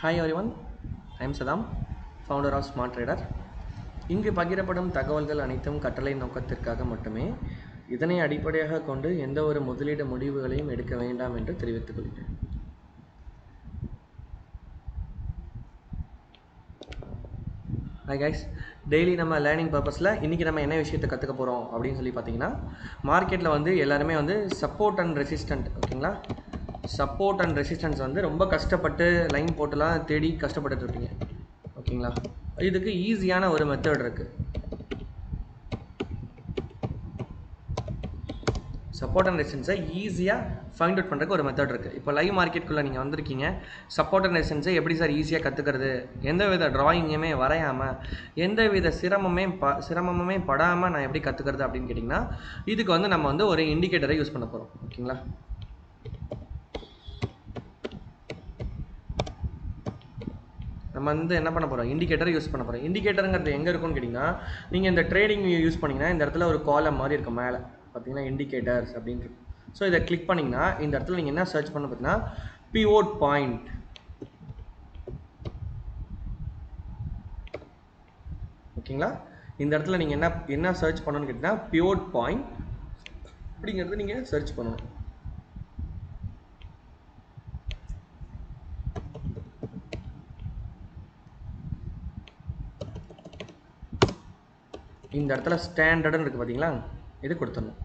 Hi everyone, I am Saddam, founder of Smart Trader. இங்கு பகிரப்படும் தகவல்கள் அனைத்தும் கட்டளை நோக்கத்திற்காக மட்டுமே. இதனை அடிப்படையாக கொண்டு எந்த ஒரு முதலீடு முடிவுகளையும் எடுக்க வேண்டாம் என்று தெரிவித்துக் கொள்கிறேன். Hi guys, டெய்லி நம்ம லேர்னிங் பர்பஸில் இன்றைக்கி நம்ம என்ன விஷயத்தை கற்றுக்க போகிறோம் அப்படின்னு சொல்லி பார்த்தீங்கன்னா, மார்க்கெட்டில் வந்து எல்லாருமே வந்து சப்போர்ட் அண்ட் ரெசிஸ்டன்ட் ஓகேங்களா, சப்போர்ட் அண்ட் ரெசிஸ்டன்ஸ் வந்து ரொம்ப கஷ்டப்பட்டு லைன் போட்டுலாம் தேடி கஷ்டப்பட்டுட்டு இருப்பீங்க ஓகேங்களா. இதுக்கு ஈஸியான ஒரு மெத்தட் இருக்குது. சப்போர்ட் அண்ட் ரெசிஸ்டன்ஸை ஈஸியாக ஃபைண்ட் அவுட் பண்ணுறதுக்கு ஒரு மெத்தட் இருக்குது. இப்போ லைவ் மார்க்கெட்டுக்குள்ளே நீங்கள் வந்திருக்கீங்க, சப்போர்ட் அண்ட் ரெசிஸ்டன்ஸை எப்படி சார் ஈஸியாக கற்றுக்கிறது, எந்த வித ட்ராயிங்குமே வரையாமல் எந்த வித சிரமமுமே படாமல் நான் எப்படி கற்றுக்கிறது அப்படின்னு கேட்டிங்கன்னா, இதுக்கு வந்து நம்ம வந்து ஒரு இண்டிகேட்டரை யூஸ் பண்ண போகிறோம் ஓகேங்களா. நம்ம வந்து என்ன பண்ண போகிறோம், இண்டிகேட்டர் யூஸ் பண்ண போகிறோம். இண்டிகேட்டருங்கிறது எங்கே இருக்குன்னு கேட்டிங்கன்னா, நீங்கள் இந்த ட்ரேடிங் யூஸ் பண்ணிங்கன்னா இந்த இடத்துல ஒரு காலம் மாதிரி இருக்கும் மேலே பார்த்தீங்கன்னா, இண்டிகேட்டர்ஸ் அப்படின்ட்டு. ஸோ இதை கிளிக் பண்ணிங்கன்னா இந்த இடத்துல நீங்கள் என்ன சர்ச் பண்ண பார்த்தீங்கன்னா பிவோட் பாயிண்ட் ஓகேங்களா. இந்த இடத்துல நீங்கள் என்ன சர்ச் பண்ணணும்னு கேட்டிங்கன்னா பிவோட் பாயிண்ட் அப்படிங்கிறது நீங்கள் சர்ச் பண்ணணும். இந்த இடத்துல ஸ்டாண்டர்டுன்னு இருக்குது பார்த்தீங்களா, இது கொடுத்துடணும்.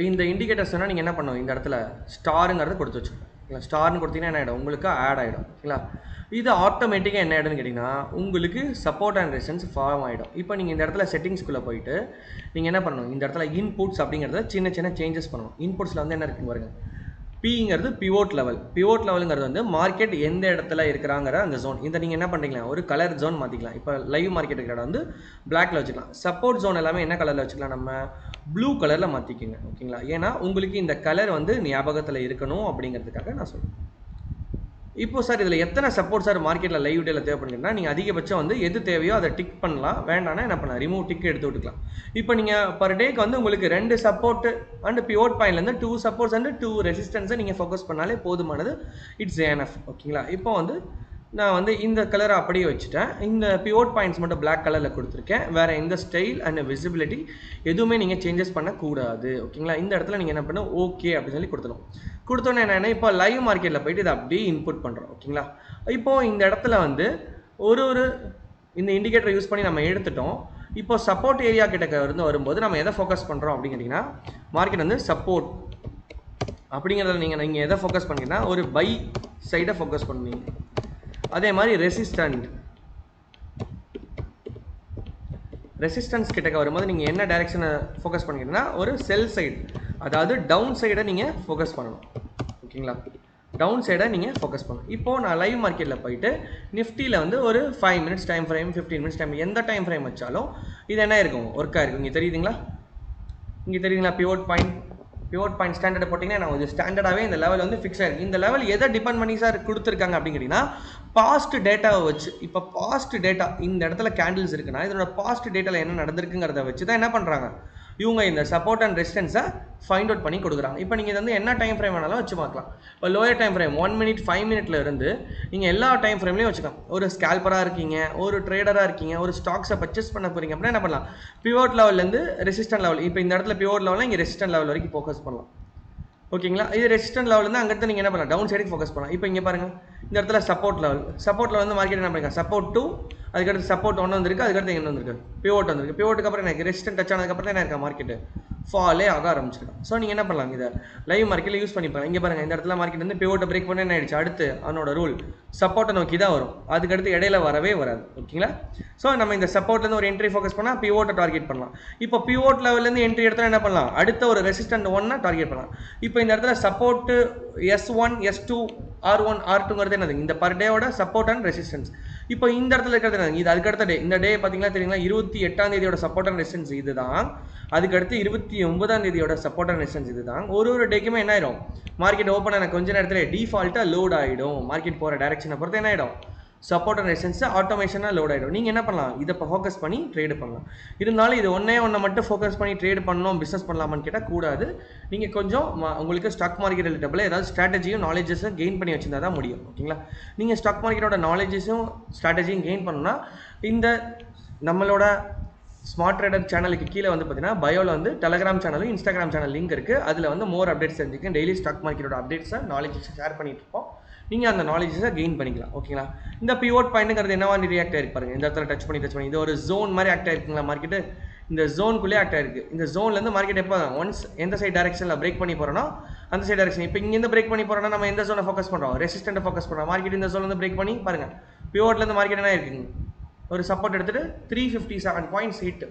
இந்த இண்டிகேட்டர்ஸ்னால் நீங்கள் என்ன பண்ணணும், இந்த இடத்துல ஸ்டாருங்கிறத கொடுத்து வச்சுக்கணும். இல்லை ஸ்டார்னு கொடுத்தீங்கன்னா என்ன ஆகிடும், உங்களுக்கு ஆட் ஆகிடும் ஓகேங்களா. இது ஆட்டோமேட்டிக்காக என்ன ஆகிடும்னு கேட்டிங்கன்னா, உங்களுக்கு சப்போர்ட் அண்ட் ரெசிஸ்டன்ஸ் ஃபார்ம் ஆகிடும். இப்போ நீங்கள் இந்த இடத்துல செட்டிங்ஸ்குள்ளே போயிட்டு நீங்கள் என்ன பண்ணணும், இந்த இடத்துல இன்புட்ஸ் அப்படிங்கிறத சின்ன சின்ன சேஞ்சஸ் பண்ணணும். இன்புட்ஸில் வந்து என்ன இருக்குன்னு பாருங்கள், பிங்கிறது பிவோட் லெவல். பிவோட் லெவலுங்கிறது வந்து மார்க்கெட் எந்த இடத்துல இருக்கிறாங்கிற அந்த ஜோன். இதை நீங்கள் என்ன பண்ணுறீங்களா, ஒரு கலர் ஜோன் மாற்றிக்கலாம். இப்போ லைவ் மார்க்கெட் இருக்கிற வந்து பிளாக்ல வச்சுக்கலாம். சப்போர்ட் ஜோன் எல்லாமே என்ன கலரில் வச்சுக்கலாம், நம்ம ப்ளூ கலரில் மாற்றிக்கோங்க ஓகேங்களா. ஏன்னா உங்களுக்கு இந்த கலர் வந்து ஞாபகத்தில் இருக்கணும் அப்படிங்கிறதுக்காக நான் சொல்கிறேன். இப்போ சார் இதில் எத்தனை சப்போர்ட் சார் மார்க்கெட்டில் லைவ் டேல தேவைப்படுங்கன்னா, நீங்கள் அதிகபட்சம் வந்து எது தேவையோ அதை டிக் பண்ணலாம், வேண்டாம்னா என்ன பண்ணலாம், ரிமூவ் டிக் எடுத்து விட்டுக்கலாம். இப்போ நீங்கள் பர் டேக்கு வந்து உங்களுக்கு 2 சப்போர்ட் அண்ட் பிவோட் பாயிண்ட்லேருந்து 2 சப்போர்ட்ஸ் அண்ட் 2 ரெசிஸ்டன்ஸை நீங்கள் ஃபோக்கஸ் பண்ணாலே போதுமானது. இட்ஸ் எனஃப் ஓகேங்களா. இப்போ வந்து நான் வந்து இந்த கலரை அப்படியே வச்சுட்டேன். இந்த பிவோட் பாயிண்ட்ஸ் மட்டும் பிளாக் கலரில் கொடுத்துருக்கேன். வேறு எந்த ஸ்டைல் அண்ட் விசிபிலிட்டி எதுவுமே நீங்கள் சேஞ்சஸ் பண்ணக்கூடாது ஓகேங்களா. இந்த இடத்துல நீங்கள் என்ன பண்ணணும், ஓகே அப்படின்னு சொல்லி கொடுத்துடும். கொடுத்தோன்னே என்ன, இப்போ லைவ் மார்க்கெட்டில் போயிட்டு இதை அப்படியே இன்புட் பண்ணுறோம் ஓகேங்களா. இப்போது இந்த இடத்துல வந்து ஒரு இந்த இண்டிகேட்டரை யூஸ் பண்ணி நம்ம எடுத்துட்டோம். இப்போ சப்போர்ட் ஏரியா கிட்ட இருந்து வரும்போது நம்ம எதை ஃபோக்கஸ் பண்ணுறோம் அப்படின்னு கேட்டிங்கன்னா, மார்க்கெட் வந்து சப்போர்ட் அப்படிங்கிறத நீங்கள் எதை ஃபோக்கஸ் பண்ணிங்கன்னா, ஒரு பை சைடை ஃபோக்கஸ் பண்ணுவீங்க. அதே மாதிரி ரெசிஸ்டன்ஸ் கிட்டக்க வரும்போது நீங்கள் என்ன டைரெக்ஷனை ஃபோக்கஸ் பண்ணிங்கன்னா, ஒரு செல் சைடு, அதாவது டவுன் சைடை நீங்கள் ஃபோக்கஸ் பண்ணணும் ஓகேங்களா. டவுன் சைடை நீங்கள் ஃபோக்கஸ் பண்ணணும். இப்போது நான் லைவ் மார்க்கெட்டில் போயிட்டு நிஃப்டியில் வந்து ஒரு 5 minutes time frame, 15 minutes time, எந்த டைம் ஃப்ரேம் வச்சாலும் இது என்ன இருக்கும், ஒர்க்காக இருக்கும். இங்கே தெரியுதுங்களா பிவோட் பாயிண்ட் ஸ்டாண்டர்டை போட்டிங்கன்னா நான் கொஞ்சம் ஸ்டாண்டர்டாகவே இந்த லெவல் வந்து ஃபிக்ஸ் ஆகிருக்கு. இந்த லெவல் எதை டிபெண்ட் பண்ணி சார் கொடுத்துருக்காங்க அப்படின்னு கேட்டிங்கன்னா, பாஸ்ட் டேட்டாவை வச்சு. இப்போ பாஸ்ட் டேட்டா இந்த இடத்துல கேண்டில்ஸ் இருக்குன்னா இதோட பாஸ்ட் டேட்டாவில் என்ன நடந்திருக்குங்கிறத வச்சு தான் என்ன பண்ணுறாங்க இவங்க இந்த சப்போர்ட் அண்ட் ரெசிஸ்டன்ஸை ஃபைண்ட் அவுட் பண்ணி கொடுக்குறாங்க. இப்போ நீங்கள் இது வந்து என்ன டைம் ஃப்ரேம் வேணாலும் வச்சு பார்க்கலாம். இப்போ லோயர் டைம் ஃப்ரேம் 1 மினிட் 5 மினிட்ல இருந்து நீங்கள் எல்லா டைம் ஃப்ரேம்லையும் வச்சுக்கலாம். ஒரு ஸ்கேல்பராக இருக்கீங்க, ஒரு ட்ரேடராக இருக்கீங்க, ஒரு ஸ்டாக்ஸை பர்ச்சேஸ் பண்ண போகிறீங்க அப்படின்னா என்ன பண்ணலாம், பிவோட் லெவல்லேருந்து ரெசிஸ்டன்ட் லெவல், இப்போ இந்த இடத்துல பிவோட் லெவலில் இங்கே ரெசிஸ்டன்ட் லெவல் வரைக்கும் ஃபோக்கஸ் பண்ணலாம் ஓகேங்களா. இது ரெசிஸ்டன்ட் லெவலில் அங்கே நீங்கள் என்ன பண்ணலாம், டவுன் சைடுக்கு ஃபோக்கஸ் பண்ணலாம். இப்போ இங்கே பாருங்கள், இந்த இடத்துல சப்போர்ட் லெவல் வந்து மார்க்கெட் என்ன பண்ணிருக்காங்க, சப்போர்ட் 2, அதுக்கடுத்து சப்போர்ட் 1 வந்துருக்கு, அதுக்கடுத்து என்ன வந்திருக்கு, பிவோட் வந்திருக்கு. பிவோட்டுக்கு அப்புறம் எனக்கு ரெசிஸ்டன்ட் டச் ஆனதுக்கப்புறம் என்ன இருக்கா, மார்க்கெட்டு ஃபாலே ஆக ஆரம்பிச்சிருக்கேன். ஸோ நீங்கள் என்ன பண்ணலாம், இதை லைவ் மார்க்கெட்டில் யூஸ் பண்ணிப்பாங்க. இங்கே பாருங்கள், இந்த இடத்துல மார்க்கெட் வந்து பிவோட்டை பிரேக் பண்ண என்ன ஆயிடுச்சு, அடுத்து அவனோட ரூல் சப்போர்ட்டை நோக்கி தான் வரும், அதுக்கடுத்து இடையில வரவே வராது ஓகேங்களா. ஸோ நம்ம இந்த சப்போர்ட்லேருந்து ஒரு என்ட்ரி ஃபோக்கஸ் பண்ணால் பிவோட்டை டார்கெட் பண்ணலாம். இப்போ பிவோட் லெவல்லேருந்து என்ட்ரி எடுத்தால் என்ன பண்ணலாம், அடுத்த ஒரு ரெசிஸ்டன்ட் 1 டார்கெட் பண்ணலாம். இப்போ இந்த இடத்துல சப்போர்ட்டு S1 S2 R1 R2ங்கிறது என்னது, இந்த பர் டேவோட சப்போர்ட் அண்ட் ரெசிஸ்டன்ஸ். இப்போ இந்த இடத்துல இருக்கிறது என்னது, இது அதுக்கடுத்த டே, இந்த டே பார்த்தீங்கன்னா தெரியுங்களா, 28ஆம் தேதியோட சப்போர்ட் அண்ட் ரெசிஸ்டன்ஸ் இது தான். அதுக்கடுத்து 29ஆம் தேதியோட சப்போர்ட் அண்ட் ரெசிஸ்டன்ஸ் இது தான். ஒரு டேக்குமே என்ன ஆயிடும், மார்க்கெட் ஓப்பன் ஆன கொஞ்ச நேரத்தில் டிஃபால்ட்டாக லோட் ஆகிடும். மார்க்கெட் போகிற டைரக்ஷனை பொறுத்து என்ன ஆகிடும், சப்போர்ட் அண்ட் ரெசிஸ்டன்ஸ் ஆட்டோமேஷனாக லோட் ஆகிடும். நீங்கள் என்ன பண்ணலாம், இதை இப்போ ஃபோக்கஸ் பண்ணி ட்ரேடு பண்ணலாம். இருந்தாலும் இது ஒன்றை மட்டும் ஃபோக்கஸ் பண்ணி ட்ரேட் பண்ணணும், பிஸ்னஸ் பண்ணலாமான்னு கேட்டால் கூடாது. நீங்கள் கொஞ்சம் உங்களுக்கு ஸ்டாக் மார்க்கெட் ரிலேட்டபிள் ஏதாவது ஸ்ட்ராட்டஜியும் நாலேஜஸும் கெயின் பண்ணி வச்சிருந்தா தான் முடியும். ஓகேங்களா, நீங்கள் ஸ்டாக் மார்க்கெட்டோட நாலேஜஸும் ஸ்ட்ராட்டஜியும் கெயின் பண்ணணும்னா இந்த நம்மளோட ஸ்மார்ட் ட்ரேடர் சேனலுக்கு கீழே வந்து பார்த்தீங்கன்னா பயோவில் வந்து டெலகிராம் சேனலும் இன்ஸ்டாகிராம் சேனல் லிங்க் இருக்குது. அதில் வந்து மோர் அப்டேட்ஸ் தெரிஞ்சுக்க டெய்லி ஸ்டாக் மார்க்கெட்டோட அப்டேட்ஸை நாலேஜஸை ஷேர் பண்ணிட்டு இருப்போம். நீங்கள் அந்த நாலேஜஸை கெயின் பண்ணிக்கலாம். ஓகேங்களா, இந்த பிவோட் பாயிண்ட்டுங்கிறது என்னவா ரியாக்ட் ஆகிருக்கு பாருங்க. இந்த இடத்துல டச் பண்ணி இது ஒரு ஜோன் மாதிரி ஆக்ட் ஆகிருக்குங்களா மார்க்கெட்டு. இந்த ஜோனுக்குள்ளே ஆக்ட் ஆகிருக்கு. இந்த ஜோன்லேருந்து மார்க்கெட் எப்போ ஒன்ஸ் எந்த சைட் டேரக்ஷனில் பிரேக் பண்ணி போகிறோன்னா அந்த சைட் டேரக்ஷன். இப்போ இங்கேருந்து பிரேக் பண்ணி போகிறோன்னா நம்ம எந்த ஜோனை ஃபோக்கஸ் பண்ணுறோம், ரெசிஸ்டண்ட்டை ஃபோக்கஸ் பண்ணுறோம். மார்க்கெட் இந்த ஜோன்லேருந்து பிரேக் பண்ணி பாருங்கள், பிவோட்லேருந்து மார்க்கெட் என்ன இருக்குங்க, ஒரு சப்போர்ட் எடுத்துகிட்டு 357.8.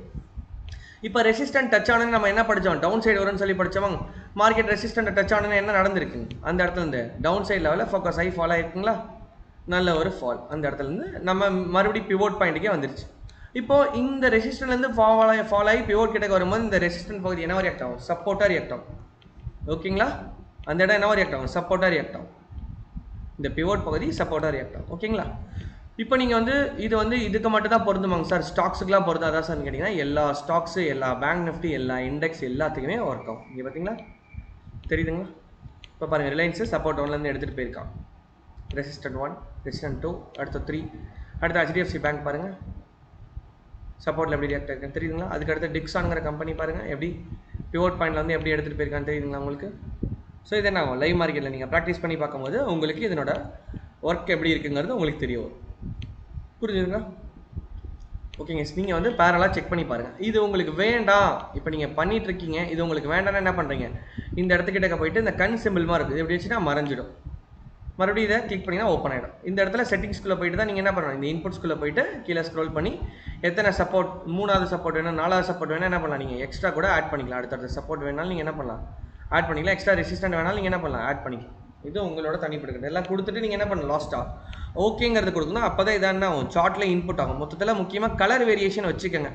இப்போ ரெசிஸ்டன்ட் டச் ஆனு நம்ம என்ன படித்தோம், டவுன் சைடு வரும்னு சொல்லி படித்தவங்க மார்க்கெட் ரெசிஸ்டன்ட் டச் ஆனு என்ன நடந்திருக்கு, அந்த இடத்துல இருந்து டவுன் சைட் லெவலில் ஃபோக்கஸ் ஆகி ஃபால் ஆகிருக்குங்களா, நல்ல ஒரு ஃபால். அந்த இடத்துலேருந்து நம்ம மறுபடியும் பிவோட் பாயிண்ட்டுக்கே வந்துருச்சு. இப்போது இந்த ரெசிஸ்டன்ட்லேருந்து ஃபால் ஆகி பிவோட் கிட்ட வரும்போது இந்த ரெசிஸ்டன்ட் பகுதி என்ன ரியாக்ட் ஆகும், சப்போர்ட்டாக ரியாக்ட் ஆகும். ஓகேங்களா, அந்த இடம் என்ன ரியாக்ட் ஆகும், சப்போர்ட்டாக ரியாக்ட் ஆகும். இந்த பிவோட் பகுதி சப்போர்ட்டாக ரியாக்ட் ஆகும். ஓகேங்களா, இப்போ நீங்கள் வந்து இது வந்து இதுக்கு மட்டும் தான் பொருந்துமாங்க சார், ஸ்டாக்ஸுக்குலாம் பொருந்தா தான் சார்னு கேட்டிங்கன்னா எல்லா ஸ்டாக்ஸு, எல்லா பேங்க் நிஃப்டி, எல்லா இண்டெக்ஸ் எல்லாத்துக்குமே ஒர்க் ஆகும். இங்கே பார்த்தீங்களா தெரியுதுங்களா, இப்போ பாருங்கள் ரிலையன்ஸு சப்போர்ட் 1லேருந்து எடுத்துகிட்டு போயிருக்கான். ரெசிஸ்டன்ட் 1, ரெசிஸ்டன்ட் 2, அடுத்து 3, அடுத்து HDFC பேங்க் பாருங்கள் சப்போர்ட்டில் எப்படி ரியாக்ட் ஆகிருக்குன்னு தெரியுதுங்களா. அதுக்கு அடுத்து டிக்ஸானுங்கிற கம்பெனி பாருங்கள் எப்படி பிவோட் பாயிண்டில் வந்து எப்படி எடுத்துகிட்டு போயிருக்கான்னு தெரியுதுங்களா உங்களுக்கு. ஸோ இது என்ன ஆகும், லைவ் மார்க்கெட்டில் நீங்கள் ப்ராக்டிஸ் பண்ணி பார்க்கும்போது உங்களுக்கு இதனோட ஒர்க் எப்படி இருக்குங்கிறது உங்களுக்கு தெரிய வரும். புரிஞ்சுதுங்களா. ஓகேங்க, நீங்கள் வந்து பேரலாக செக் பண்ணி பாருங்கள். இது உங்களுக்கு வேண்டாம், இப்போ நீங்கள் பண்ணிகிட்டு இருக்கீங்க, இது உங்களுக்கு வேண்டாம்னா என்ன பண்ணுறீங்க, இந்த இடத்துக்கிட்ட போயிட்டு இந்த கண் சிம்பிள் மாதிரி இருக்குது, எப்படி வச்சுன்னா மறைஞ்சிடும். மறுபடியும் இதை கிளிக் பண்ணிங்கன்னா ஓப்பன் ஆகிடும். இந்த இடத்துல செட்டிங்ஸ்குள்ளே போயிட்டு தான் நீங்கள் என்ன பண்ணணும், இந்த இன்புட்ஸ்குள்ளே போயிட்டு கீழே ஸ்க்ரோல் பண்ணி எத்தனை சப்போர்ட், 3வது சப்போர்ட் வேணும், 4வது சப்போர்ட் வேணும் என்ன பண்ணலாம், நீங்கள் எக்ஸ்ட்ரா கூட ஆட் பண்ணிக்கலாம். அடுத்த சப்போர்ட் வேணாலும் நீங்கள் என்ன பண்ணலாம் ஆட் பண்ணிக்கலாம். எக்ஸ்ட்ரா ரெசிஸ்டன்ட் வேணாலும் நீங்கள் என்ன பண்ணலாம் ஆட் பண்ணிக்கலாம். இது உங்களோட தனிப்படுகிறது. எல்லாம் கொடுத்துட்டு நீங்கள் என்ன பண்ணலாம் லாஸ்ட்டாக ஓகேங்கிறது கொடுக்கணும். அப்போ தான் இதான் ஆகும், சார்ட்டில் இன்புட் ஆகும். மொத்தத்தில் முக்கியமாக கலர் வேரியேஷன் வச்சுக்கோங்க.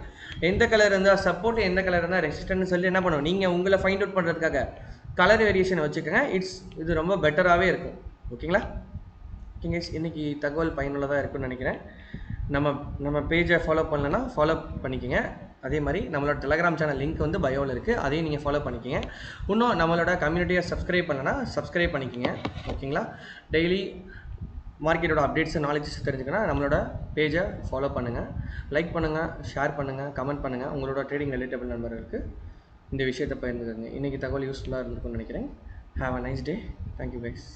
எந்த கலர் இருந்தால் சப்போர்ட், எந்த கலர் இருந்தால் ரெசிஸ்டன்ட்னு சொல்லி என்ன பண்ணுவோம், நீங்கள் உங்களை ஃபைண்ட் அவுட் பண்ணுறதுக்காக கலர் வேரியேஷன் வச்சுக்கோங்க. இது ரொம்ப பெட்டராகவே இருக்கும். ஓகேங்களா. ஓகேங்க, இன்றைக்கி தகவல் பயனுள்ளதாக இருக்குன்னு நினைக்கிறேன். நம்ம பேஜை ஃபாலோ பண்ணலன்னா ஃபாலோ பண்ணிக்கோங்க. அதே மாதிரி நம்மளோட டெலகிராம் சேனல் லிங்க் வந்து பயோவில் இருக்குது, அதையும் நீங்கள் ஃபாலோ பண்ணிக்கோங்க. இன்னும் நம்மளோட கம்யூனிட்டியை சப்ஸ்கிரைப் பண்ணலன்னா சப்ஸ்கிரைப் பண்ணிக்கோங்க. ஓகேங்களா, டெய்லி மார்க்கெட்டோட அப்டேட்ஸ் நாலேஜஸ் தெரிஞ்சுக்கணும். நம்மளோட பேஜை ஃபாலோ பண்ணுங்கள், லைக் பண்ணுங்கள், ஷேர் பண்ணுங்கள், கமெண்ட் பண்ணுங்கள். உங்களோட ட்ரேடிங் ரிலேட்டபிள் நண்பர்களுக்கு இந்த விஷயத்தை பகிர்ந்துக்கோங்க. இன்றைக்கி தகவல் யூஸ்ஃபுல்லாக இருந்திருக்கும்னு நினைக்கிறேன். Have a nice day. Thank you guys.